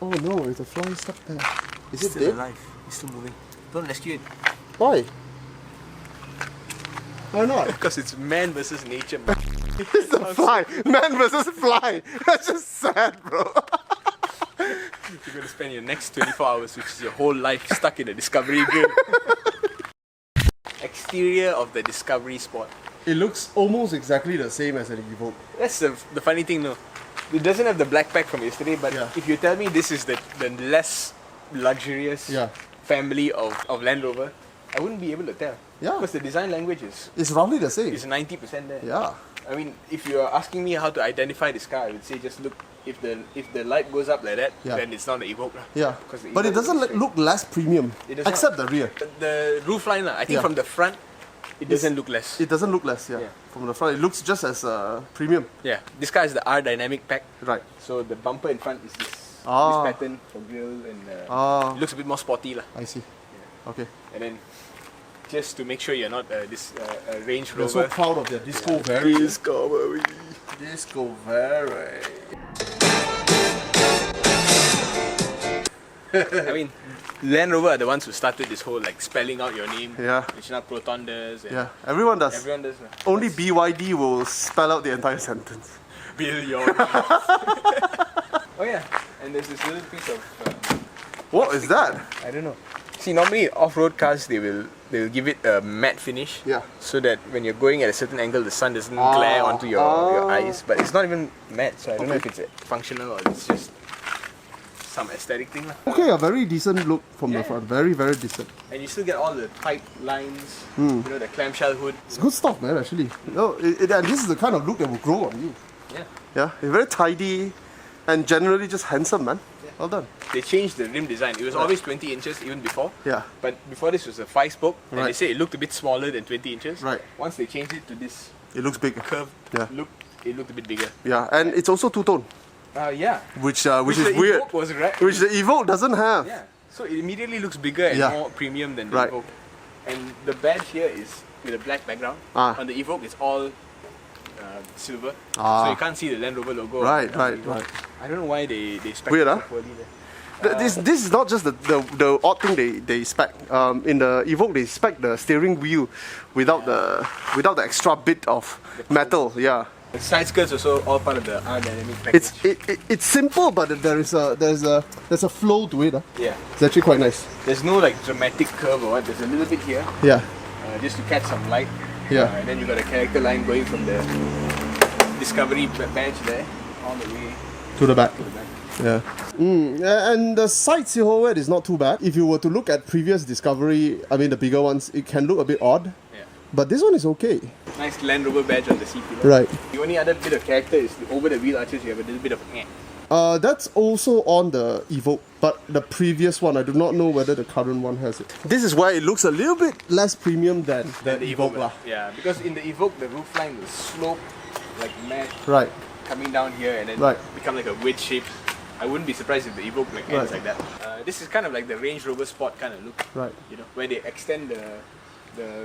Oh no, it's a fly stuck there. Is it still dead? alive. It's still moving. Don't rescue it. Why? Why not? Because it's man versus nature, man. It's the fly. Man versus fly. That's just sad, bro. You're going to spend your next 24 hours, which is your whole life, stuck in a Discovery game. Exterior of the Discovery Sport. It looks almost exactly the same as an Evoque. That's the funny thing, though. It doesn't have the black pack from yesterday, but Yeah. if you tell me this is the less luxurious family of Land Rover, I wouldn't be able to tell. Yeah. Because the design language is It's roughly the same. 90% there. Yeah. I mean, if you are asking me how to identify this car, I would say just look. If the light goes up like that, then it's not an Evoque. Yeah. The But it Evoque doesn't is look less premium. It does except not. the rear. The roof line, I think from the front, it doesn't look less. It doesn't look less, yeah. From the front, it looks just as premium. Yeah, this car is the R Dynamic pack. Right. So the bumper in front is this Ah. pattern for grille and it looks a bit more sporty lah. I see. Okay. And then just to make sure you're not this Range We're so Rover. proud of their Disco Very. Discovery. Disco Very. I mean, Land Rover are the ones who started this whole like spelling out your name. Yeah. Which not protondas. And Yeah, everyone does. Everyone does. Only BYD will spell out the entire sentence. Billion. Oh yeah, and there's this little piece of. What is that? I don't know. See, normally off-road cars they'll give it a matte finish. Yeah. So that when you're going at a certain angle, the sun doesn't glare onto your eyes. But it's not even matte, so I don't know if it's functional or it's just some aesthetic thing lah. Okay, a very decent look from the front. Very, very decent. And you still get all the tight lines. You know, the clamshell hood. It's good stuff, man, actually. No, and this is the kind of look that will grow on you. Yeah. Yeah, it's very tidy and generally just handsome, man. Yeah. Well done. They changed the rim design. It was always 20 inches even before. Yeah. But before this was a 5-spoke, and they Right. say it looked a bit smaller than 20 inches. Right. Once they changed it to this It looks big. curved look, it looked a bit bigger. Yeah, and it's also two-tone, Yeah. which Which is the weird. Evoque was right. Which the Evoque doesn't have. Yeah. So it immediately looks bigger and more premium than the Right. Evoque. And the badge here is with a black background. Ah. On the Evoque, it's all silver. Ah. So you can't see the Land Rover logo. Right, on the right, Evoque. right. I don't know why they spec Weird, it so huh? poorly there. This is not just the odd thing they spec. In the Evoque, they spec the steering wheel without the extra bit of metal. Yeah. The side skirts also all part of the R Dynamic package. It's simple, but there's a flow to it. Yeah. It's actually quite nice. There's no like dramatic curve or what. There's a little bit here, Yeah. just to catch some light. Yeah. And then you got a character line going from the Discovery badge there all the way To the back. to the back. Yeah. And the side silhouette is not too bad. If you were to look at previous Discovery, I mean the bigger ones, it can look a bit odd. Yeah. But this one is okay. Nice Land Rover badge on the seat pillar. Right. The only other bit of character is over the wheel arches. You have a little bit of That's also on the Evoque, but the previous one, I do not know whether the current one has it. This is why it looks a little bit less premium than the Evoque lah. Yeah, because in the Evoque the roof line will slope like mad, Right. coming down here and then become like a wedge shape. I wouldn't be surprised if the Evoque like ends like that. This is kind of like the Range Rover Sport kind of look. Right. You know, where they extend the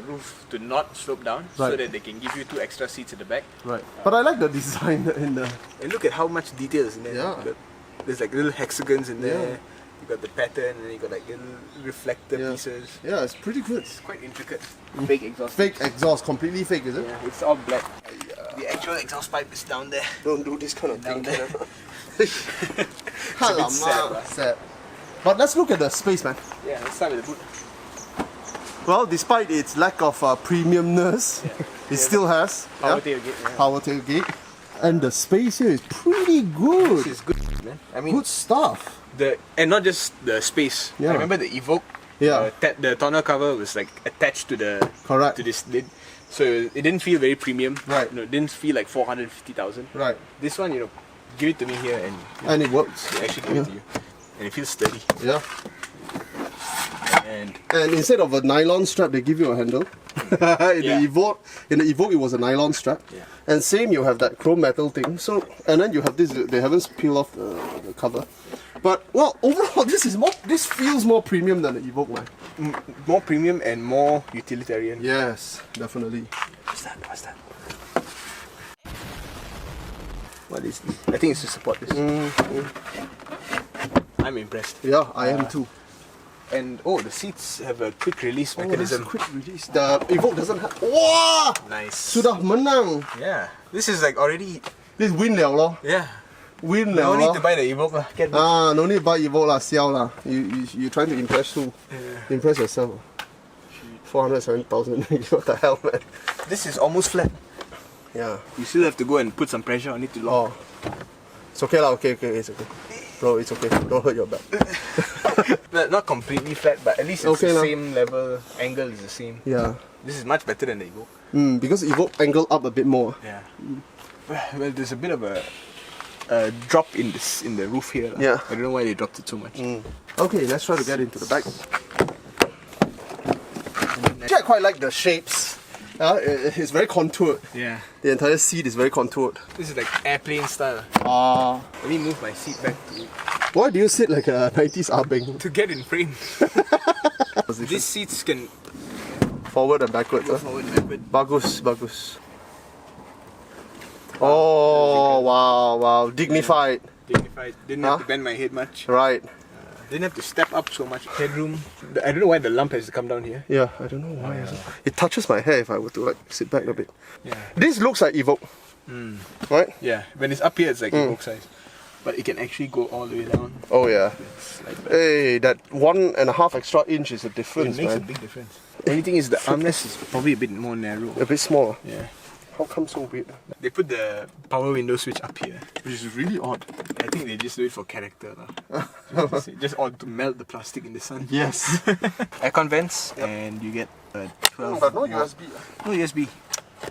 roof to not slope down so that they can give you 2 extra seats at the back. Right. But I like the design in the. And look at how much detail is in there. Yeah. There's like little hexagons in there. Yeah. You got the pattern and then you got like little reflector pieces. Yeah, it's pretty good. It's quite intricate. Fake exhaust. Fake exhaust, completely fake, is it? Yeah, it's all black. The actual exhaust pipe is down there. Don't do this kind of Down thing. there. Alamak, sad, sad. But let's look at the space, man. Yeah, let's start with the boot. Well, despite its lack of premiumness, it still has Power tailgate. Yeah. power tailgate. And the space here is pretty good. This is good, man. I mean, Good stuff. and not just the space. Yeah. I remember the Evoque. Yeah. The tonneau cover was like attached to the Correct. to this lid, so it didn't feel very premium. Right. You know, it didn't feel like 450,000. Right. This one, you know, give it to me here and And it works. they actually give it to you, and it feels sturdy. Yeah. And And instead of a nylon strap, they give you a handle. in the Evoque, it was a nylon strap. Yeah. And same, you have that chrome metal thing. So, and then you have this. They haven't peeled off the cover. But well, overall, this feels more premium than the Evoque, man. more premium and more utilitarian. Yes, definitely. What's that? What is this? I think it's to support this. I'm impressed. Yeah, I am too. And oh, the seats have a quick release mechanism. Quick release. The Evoque doesn't have. Wow! Nice. Sudah menang. Yeah, this is like already. This win liao lor. Yeah. Win No liao need lor. to buy the Evoque lah. No need to buy Evoque lah, siao lah. You trying to impress who? Impress yourself. 407,000. What the hell, man? This is almost flat. Yeah. You still have to go and put some pressure on it to lock. Oh. It's okay lah, okay, it's okay. Bro, it's okay. Don't hurt your back. Not completely flat, but at least it's Okay the lah. same level. Angle is the same. Yeah. This is much better than the Evoque. Because Evoque angle up a bit more. Yeah. Well, there's a bit of a drop in the roof here. Lah. Yeah. I don't know why they dropped it so much. Okay, let's try to get into the back. Actually, I quite like the shapes. It's very contoured. Yeah. The entire seat is very contoured. This is like airplane style. Let me move my seat back Why do you sit like a 90s Abeng? to get in frame. These seats can Forward and backwards. go forward and backward. Bagus. Oh, wow. Dignified. Dignified. Didn't have to bend my head much. Right. Didn't have to step up so much. Headroom. I don't know why the lump has to come down here. Yeah, I don't know why. It touches my hair if I were to like sit back a bit. Yeah. This looks like Evoque. Right? Yeah. When it's up here, it's like Evoque size. But it can actually go all the way down. Oh yeah. It's like that. Hey, that 1.5 extra inch is a It difference, makes a man. big difference. Only thing is the armrest is probably a bit more narrow. A bit smaller. Yeah. How come so weird? They put the power window switch up here. Which is really odd. I think they just do it for character. Just all to melt the plastic in the sun. Yes. Aircon vents, and you get a 12. But no USB. No USB.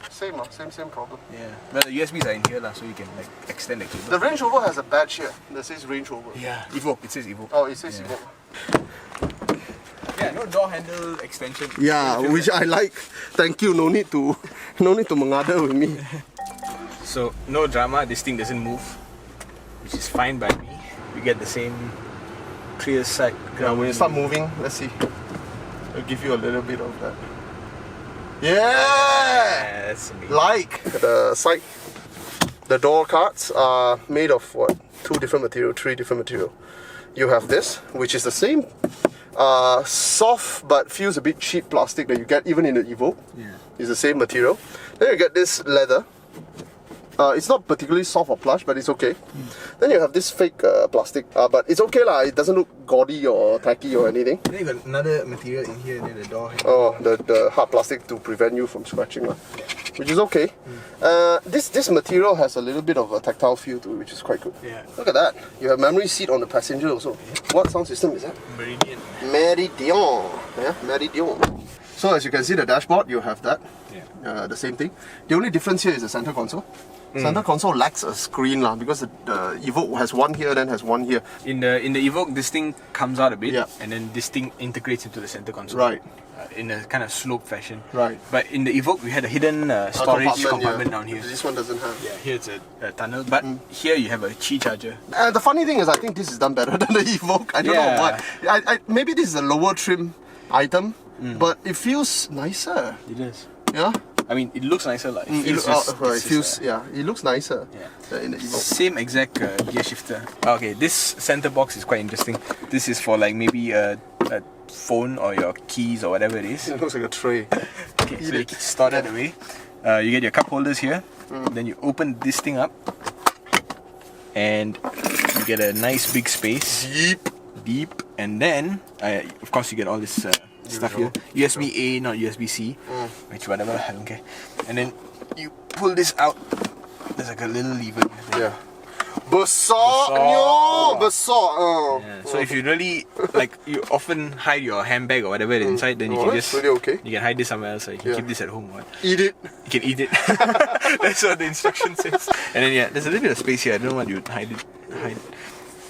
Same problem. Yeah. Well, the USBs are in here, so you can like extend the cable. The Range Rover has a badge here that says Range Rover. Yeah. Evoque. It says Evoque. Oh, it says Yeah. Evoque. Yeah. No door handle extension. Yeah, which I like. Thank you. No need to mengada with me. So no drama. This thing doesn't move, which is fine by me. We get the same clear sight. Yeah, when you start moving, let's see. I'll give you a little bit of that. Yeah! That's amazing. Like the side, the door cards are made of what? 2 different material, 3 different material. You have this, which is the same soft but feels a bit cheap plastic that you get even in the Evoque. Yeah. It's the same material. Then you get this leather. It's not particularly soft or plush, but it's okay. Then you have this fake plastic, but it's okay lah. It doesn't look gaudy or tacky or anything. Then you got another material in here near the door handle. Oh, the hard plastic to prevent you from scratching lah, which is okay. This material has a little bit of a tactile feel to it, which is quite good. Yeah. Look at that. You have memory seat on the passenger also. What sound system is that? Meridian. Meridian. Yeah, Meridian. So as you can see, the dashboard, you have that. Yeah. The same thing. The only difference here is the center console. Center console lacks a screen lah, because the Evoque has one here, then has one here. In the Evoque, this thing comes out a bit, Yeah. and then this thing integrates into the center console. Right. In a kind of slope fashion. Right. But in the Evoque, we had a hidden storage compartment down here. This one doesn't have. Yeah, here it's a tunnel, but here you have a Qi charger. The funny thing is, I think this is done better than the Evoque. I don't know why. Maybe this is a lower trim item, but it feels nicer. It is. Yeah. I mean, it looks nicer, like. It looks nicer. Yeah. In the Evoque. Same exact gear shifter. Okay, this center box is quite interesting. This is for like maybe a phone or your keys or whatever it is. It looks like a tray. Okay, so you can store that away. You get your cup holders here. Then you open this thing up, and you get a nice big space. Deep, and then of course you get all this stuff here. USB A, not USB C, which whatever, I don't care. And then you pull this out. There's like a little lever. Yeah. Besar. Yeah. So if you really like, you often hide your handbag or whatever inside, then you can that's just really okay. you can hide this somewhere else. So you can keep this at home. What? Eat it. You can eat it. That's what the instruction says. And then there's a little bit of space here. I don't know what you hide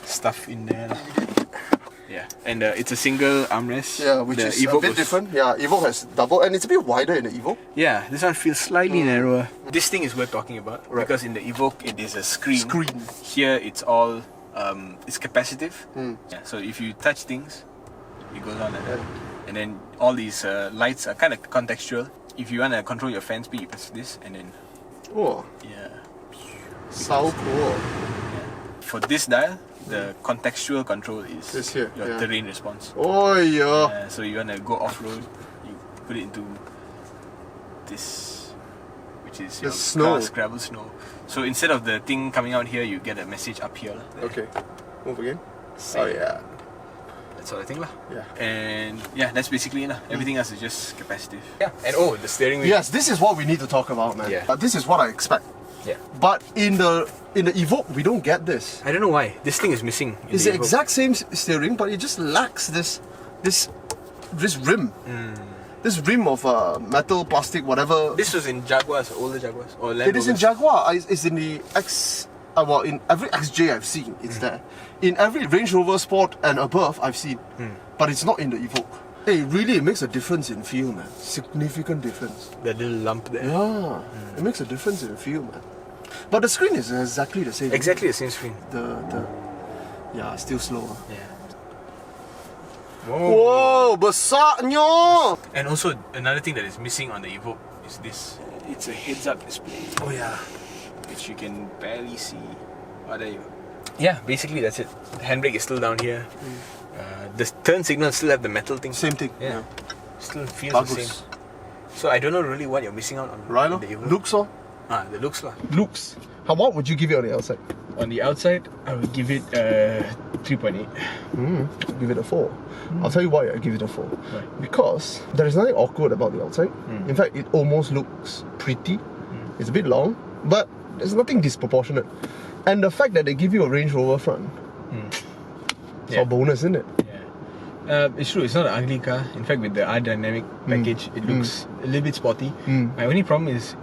stuff in there. Yeah, and it's a single armrest. Yeah, which the is a bit different. Yeah, Evoque has double, and it's a bit wider in the Evoque. Yeah, this one feels slightly narrower. This thing is worth talking about because in the Evoque it is a screen. Here it's all it's capacitive. Yeah, so if you touch things, it goes on like that. And then all these lights are kind of contextual. If you want to control your fan speed, you press this, and then Oh, yeah. so cool. For this dial, The contextual control is This here, your yeah. terrain response. Oh yeah. So you want to go off-road, you put it into this, which is your snow. grass, gravel, snow. So instead of the thing coming out here, you get a message up here. There. Okay. Move again. Same. Oh yeah. That's all I think lah. Yeah. And yeah, that's basically it lah. Everything else is just capacitive. Yeah. And oh, the steering wheel. Yes, this is what we need to talk about, man. Yeah. But this is what I expect. Yeah. But in the Evoque, we don't get this. I don't know why. This thing is missing. It's the exact same steering, but it just lacks this rim. This rim of metal, plastic, whatever. This was in Jaguars, older Jaguars, or Land It is in Rovers. Jaguar. It's in the X. Well, in every XJ I've seen, it's there. In every Range Rover Sport and above, I've seen. But it's not in the Evoque. Hey, really, it makes a difference in feel, man. Significant difference. That little lump there. Yeah, it makes a difference in feel, man. But the screen is exactly the same. Exactly the same screen. Yeah, still slower. Yeah. Whoa, besarnya! And also another thing that is missing on the Evoque is this. It's a heads-up display. Oh yeah. Which you can barely see. Oh, there you go. Yeah, basically that's it. The handbrake is still down here. The turn signal still have the metal thing. Same thing. Yeah. Still feels Bagus. the same. So I don't know really what you're missing out on. Right, on the Evoque. looks or? The looks lah. Looks. What would you give it on the outside? On the outside, I would give it 3.8. Give it a 4. I'll tell you why I give it a 4. Right. Because there is nothing awkward about the outside. In fact, it almost looks pretty. It's a bit long, but there's nothing disproportionate. And the fact that they give you a Range Rover front, it's a bonus, isn't it? Yeah. It's true, it's not an ugly car. In fact, with the R-Dynamic package, it looks a little bit sporty. My only problem is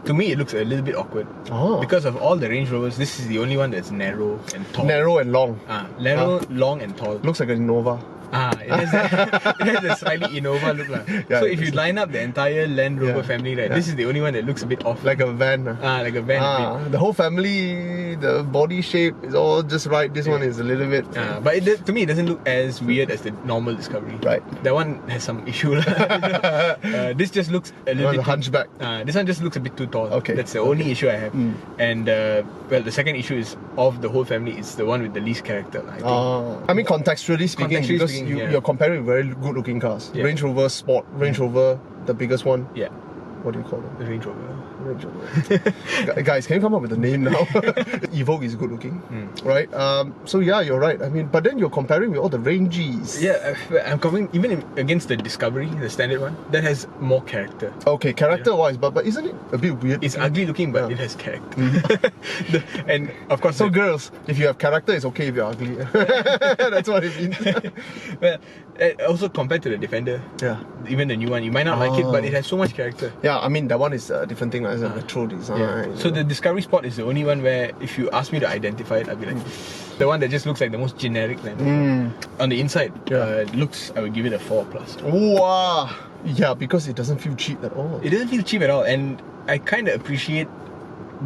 to me, it looks a little bit awkward. Because of all the Range Rovers, this is the only one that's narrow and tall. Narrow and long. Narrow, long and tall. Looks like an Innova. It has a slightly Innova look lah. Yeah, so if you line up the entire Land Rover family, right, this is the only one that looks a bit off. Like a van. Like a van. A bit. The whole family, the body shape is all just right. This one is a little bit. But to me, it doesn't look as weird as the normal Discovery. Right. That one has some issue. This just looks a little bit hunchback. This one just looks a bit too tall. Okay. That's the only issue I have. And well, the second issue is of the whole family. It's the one with the least character. I think. I mean, contextually speaking, because you're comparing very good-looking cars. Yeah. Range Rover Sport, Range Rover, the biggest one. Yeah. What do you call it? The Range Rover. Range Rover. Guys, can you come up with a name now? Evoque is good-looking, right? So yeah, you're right. I mean, but then you're comparing with all the Ranges. Yeah, I'm coming even against the Discovery, the standard one. That has more character. Okay, character-wise, but isn't it a bit weird? It's ugly looking, but it has character. And of course, so girls, if you have character, it's okay if you're ugly. That's what it means. Well, also compared to the Defender, even the new one, you might not like it, but it has so much character. Yeah, I mean that one is a different thing, as a retro design. Yeah. So the Discovery Sport is the only one where, if you ask me to identify it, I'd be like, the one that just looks like the most generic Land Rover. On the inside, looks, I would give it a 4+. Wow. Yeah, because it doesn't feel cheap at all. It doesn't feel cheap at all, and I kind of appreciate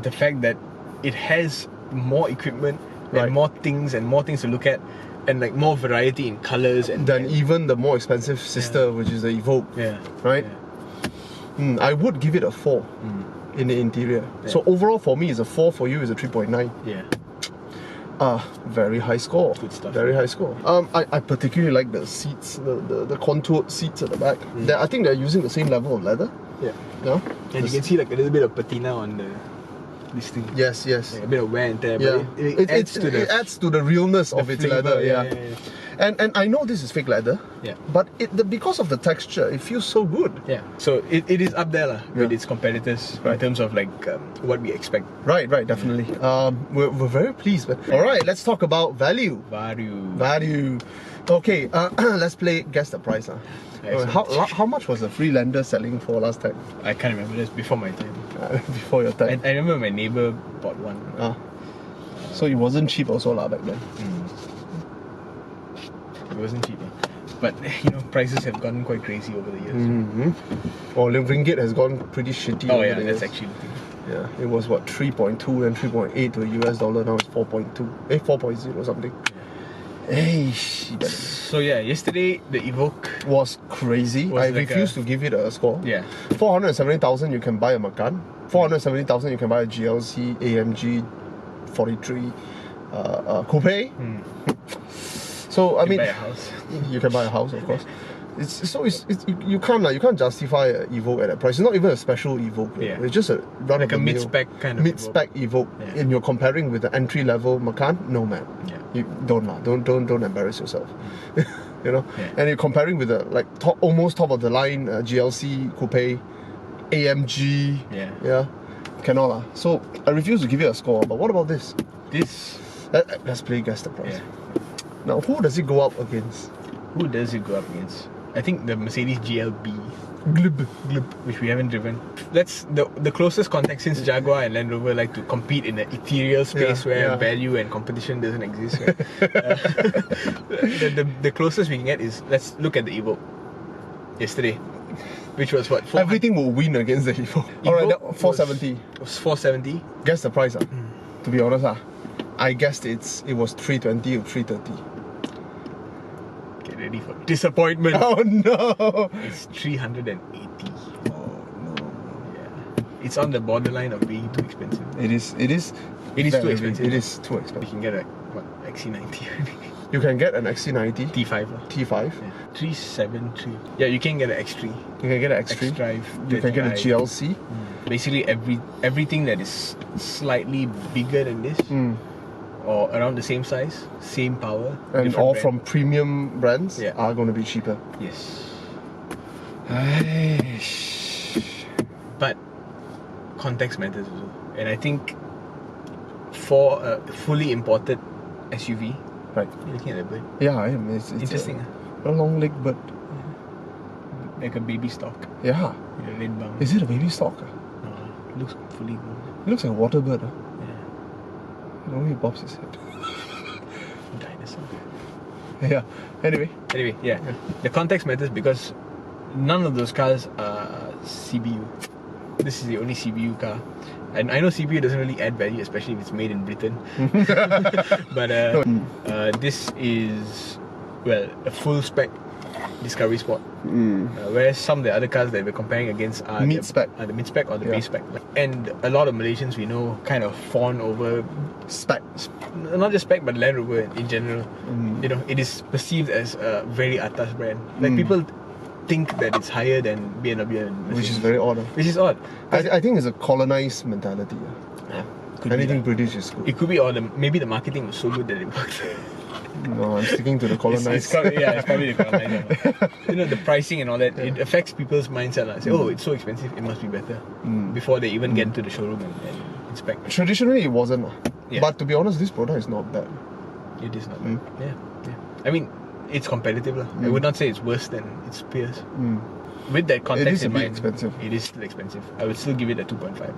the fact that it has more equipment and more things to look at, and like more variety in colors and than even the more expensive sister, which is the Evoque. Yeah. Right. Yeah. I would give it a 4 in the interior. Yeah. So overall for me, it's a 4. For you, is a 3.9. Yeah. Very high score. Good stuff. Very high score. I particularly like the seats, the contoured seats at the back. I think they're using the same level of leather. Yeah. Yeah. And you can see like a little bit of patina on this thing. Yes. Like a bit of wear and tear. Yeah. But it adds to the realness of its flavor, leather. Yeah. And I know this is fake leather. Yeah. But because of the texture, it feels so good. Yeah. So it is up there with its competitors in terms of like what we expect. Right, definitely. We're very pleased. But all right, let's talk about value. Value. Okay, let's play guess the price. How much was the Freelander selling for last time? I can't remember. That's before my time. Before your time. I remember my neighbor bought one. So it wasn't cheap also back then. It wasn't cheap. But prices have gone quite crazy over the years. Well, the ringgit has gone pretty shitty. Oh yeah, that's actually the thing. Yeah, it was what, 3.2 and 3.8 to a US dollar. Now it's 4.2. 4.0 something. Hey, so yeah, yesterday the Evoque was crazy. I refuse to give it a score. Yeah. 470,000 you can buy a Macan. 470,000 you can buy a GLC AMG 43. coupe. So I mean, buy a house. you can buy a house, of course. You can't justify an Evoque at that price. It's not even a special Evoque. Yeah. It's just a run Like of a the mid-spec kind of mid-spec Evoque. Yeah. And you're comparing with the entry level Macan. No man, Yeah. you don't embarrass yourself. You know, Yeah. and you're comparing with the like almost top of the line GLC coupe, AMG. Yeah. Cannot lah. So I refuse to give you a score. But what about this? This. Let's play guess the price. Yeah. Now, who does it go up against? Who does it go up against? I think the Mercedes GLB, Glib. which we haven't driven. That's the closest contact since Jaguar and Land Rover like to compete in the ethereal space where value and competition doesn't exist. Right? The closest we can get is, let's look at the Evoque yesterday, which was what? Everything will win against the Evoque. Alright, 470. It was 470. Guess the price. To be honest, I guessed it was 320 or 330. Get ready for disappointment. Oh no! It's 380. Oh no. Yeah. It's on the borderline of being too expensive. It is too expensive. It is too We expensive. can get a XC90. You can get an XC90 T5. T5. Yeah. 373. Yeah, you can get an X3. You can get an X3. X-Drive. You can get a 30i. GLC. Basically everything that is slightly bigger than this, or around the same size, same power, And different all brand. from premium brands Yeah. are going to be cheaper. Yes. Aish. But context matters also. And I think for a fully imported SUV, Right. you're looking at a bird. Yeah, I am. It's Interesting. A long leg bird. Like a baby stock. Yeah. With a red bum. Is it a baby stock? No, it looks fully grown. It looks like a water bird. Yeah. The way he bobs his head. Dinosaur. Yeah. Anyway. Anyway, yeah. The context matters because none of those cars are CBU. This is the only CBU car. And I know CBU doesn't really add value, especially if it's made in Britain. But this is, well, a full spec Discovery Sport. Whereas some of the other cars that we're comparing against are Mid-spec. the mid-spec or the Yeah. base spec. And a lot of Malaysians we know kind of fawn over, Spec. not just spec but Land Rover in general. You know, it is perceived as a very atas brand. Like people think that it's higher than BMW and Mercedes. Which is very odd. Which is odd. I think it's a colonized mentality. Could be Anything that. British is good. It could be, or maybe the marketing was so good that it worked. No, I'm sticking to the colonized. It's probably the colonizer. You know, the pricing and all that, it affects people's mindset. Like, say, oh, it's so expensive, it must be better. Before they even get into the showroom and inspect. Traditionally, it wasn't. Yeah. But to be honest, this product is not bad. It is not bad. Yeah. I mean, it's competitive. I would not say it's worse than its peers. With that context It is a in bit mind, expensive. It is still expensive. I would still give it a 2.5.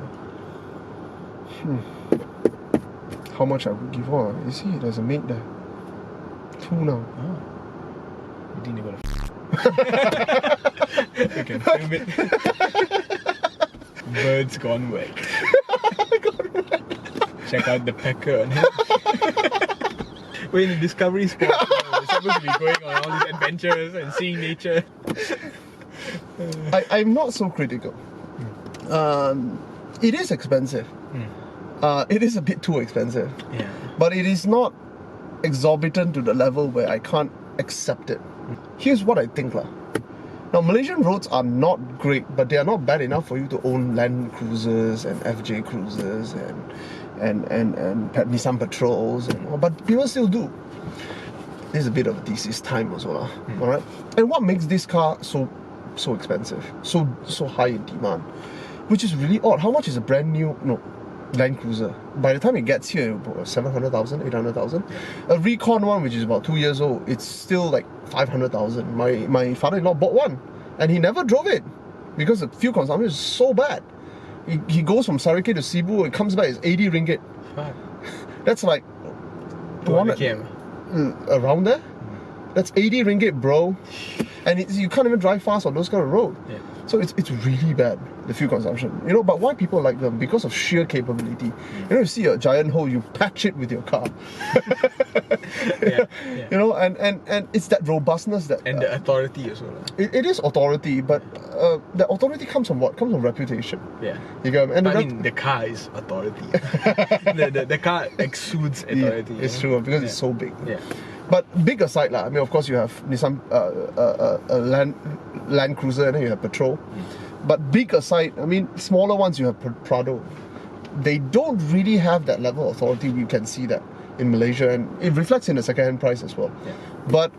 How much I would give? Oh, you see, there's a mate there. 2 now. Oh. You think they got a you can film it. Birds gone wet. Check out the pecker on him. We're in the Discovery Sport. We're supposed to be going on all these adventures and seeing nature. I'm not so critical. It is expensive. It is a bit too expensive. Yeah. But it is not exorbitant to the level where I can't accept it. Here's what I think lah. Now, Malaysian roads are not great, but they are not bad enough for you to own Land Cruisers and FJ Cruisers and Nissan Patrols, and all, but people still do. There's a bit of a thesis time also lah. All right. And what makes this car so expensive, so high in demand, which is really odd. How much is a brand new Land Cruiser? By the time it gets here, 700,000, 800,000. A Recon one, which is about 2 years old, it's still like 500,000. My father-in-law bought one, and he never drove it because the fuel consumption is so bad. He goes from Sarike to Cebu and comes back, it's 80 ringgit. Fuck. That's like 200 km. around there. That's 80 ringgit, bro. and you can't even drive fast on those kind of road. Yeah. So it's really bad, the fuel consumption. You know, but why people like them? Because of sheer capability. You know, you see a giant hole, you patch it with your car. Yeah. You know, and it's that robustness that... And the authority as well. It is authority, but the authority comes from what? Comes from reputation. Yeah. You get what I mean? I mean, the car is authority. the car exudes authority. Yeah, it's true, because it's so big. Yeah. But big aside, I mean, of course, you have Nissan Land Cruiser, and then you have Patrol. But big aside, I mean, smaller ones, you have Prado. They don't really have that level of authority. You can see that in Malaysia, and it reflects in the second-hand price as well. Yeah. But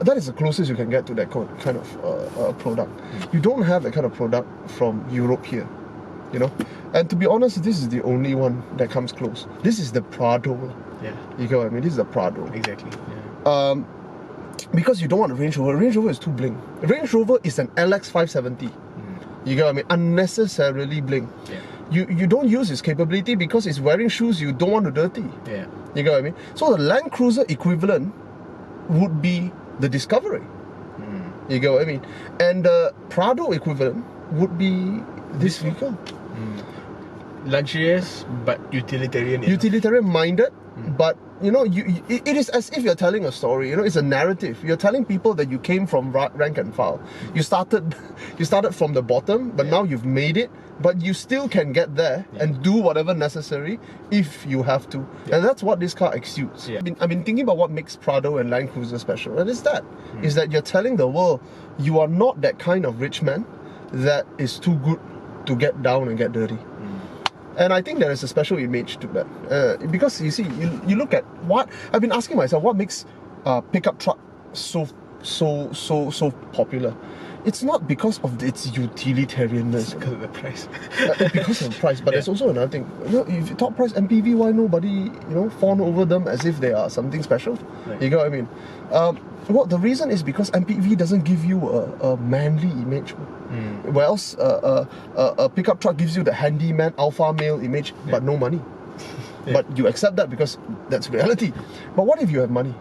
that is the closest you can get to that kind of product. You don't have that kind of product from Europe here, you know. And to be honest, this is the only one that comes close. This is the Prado. Yeah. You get what I mean? This is the Prado. Exactly. Yeah. Because you don't want a Range Rover. Range Rover is too bling. Range Rover is an LX 570. You get what I mean? Unnecessarily bling. Yeah. You don't use its capability because it's wearing shoes you don't want to dirty. Yeah. You get what I mean? So the Land Cruiser equivalent would be the Discovery. You get what I mean? And the Prado equivalent would be this vehicle. Luxurious but utilitarian. Utilitarian minded, but you know, it is as if you're telling a story. You know, it's a narrative. You're telling people that you came from rank and file. You started from the bottom, but now you've made it. But you still can get there and do whatever necessary if you have to. And that's what this car exudes. Yeah. I've been thinking about what makes Prado and Land Cruiser special, and it's that is that you're telling the world you are not that kind of rich man that is too good to get down and get dirty. And I think there is a special image to that. Because you see, you look at what I've been asking myself, what makes pickup truck so popular? It's not because of its utilitarianness. Because of the price. Because of the price, but there's also another thing. You know, if you talk price MPV, why nobody fawn over them as if they are something special? Right. You get what I mean? Well, the reason is because MPV doesn't give you a manly image. Whereas a pickup truck gives you the handyman alpha male image, but no money. But you accept that because that's reality. But what if you have money?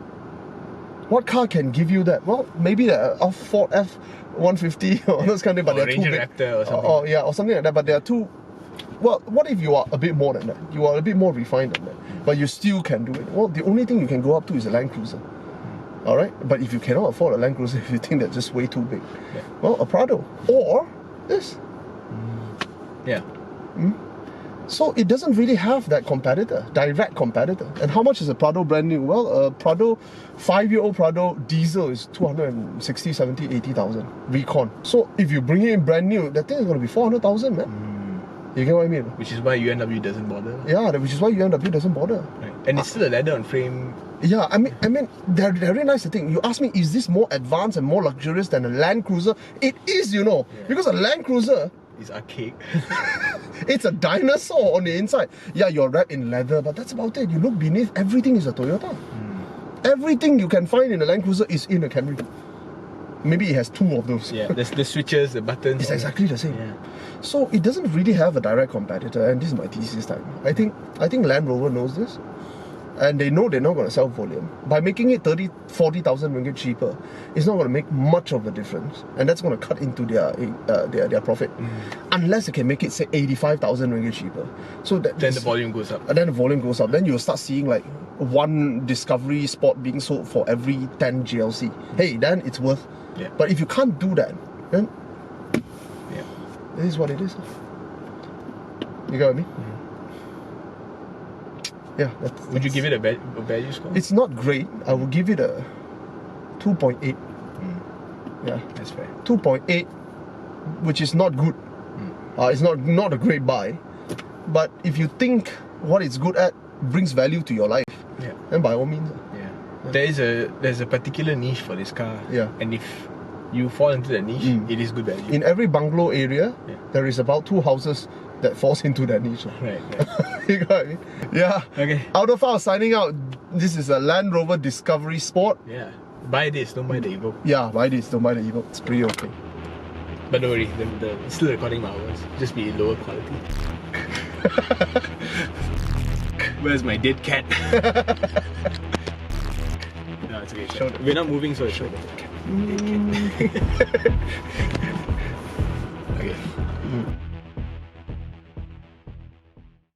What car can give you that? Well, maybe the Ford F-150 or those kind of things, but or they're too Ranger big. Raptor or something. Or something like that, but they are too... Well, what if you are a bit more than that? You are a bit more refined than that, but you still can do it. Well, the only thing you can go up to is a Land Cruiser. Alright? But if you cannot afford a Land Cruiser, if you think that's just way too big, well, a Prado. Or this. Yeah. So it doesn't really have that competitor, direct competitor. And how much is a Prado brand new? Well, a Prado, 5-year-old Prado diesel is 260, 70, 80,000 recon. So if you bring it in brand new, that thing is going to be 400,000, man. You get what I mean? Which is why UNW doesn't bother. Yeah, which is why UNW doesn't bother. Right. And it's still a leather on frame. Yeah, I mean, they're very nice. Thing. You ask me, is this more advanced and more luxurious than a Land Cruiser? It is, you know, because a Land Cruiser is archaic. It's a dinosaur on the inside. Yeah, you're wrapped in leather, but that's about it. You look beneath, everything is a Toyota. Everything you can find in a Land Cruiser is in a Camry. Maybe it has 2 of those. Yeah, there's the switches, the buttons. It's exactly the same. Yeah. So it doesn't really have a direct competitor, and this is my thesis time. I think Land Rover knows this, and they know they're not going to sell volume. By making it 40,000 ringgit cheaper, it's not going to make much of a difference, and that's going to cut into their profit. Unless they can make it, say, 85,000 ringgit cheaper. So then the volume goes up. And then the volume goes up. Then you'll start seeing like 1 Discovery Sport being sold for every 10 GLC. Hey, then it's worth. Yeah. But if you can't do that, then this is what it is. You got me? Yeah. Would you give it a value score? It's not great. I would give it a 2.8. Yeah, that's fair. 2.8, which is not good. It's not a great buy. But if you think what it's good at brings value to your life, then by all means. There's a particular niche for this car. Yeah. And if you fall into that niche, it is good value. In every bungalow area, there is about 2 houses that falls into that niche. Right. You got me? Yeah. Okay. Autophiles signing out. This is a Land Rover Discovery Sport. Yeah. Buy this, don't buy the Evo. Yeah, buy this, don't buy the Evo. It's pretty okay. But don't worry, it's still recording my hours. Just be lower quality. Where's my dead cat? No, it's okay. We're not moving, so it's okay. Okay.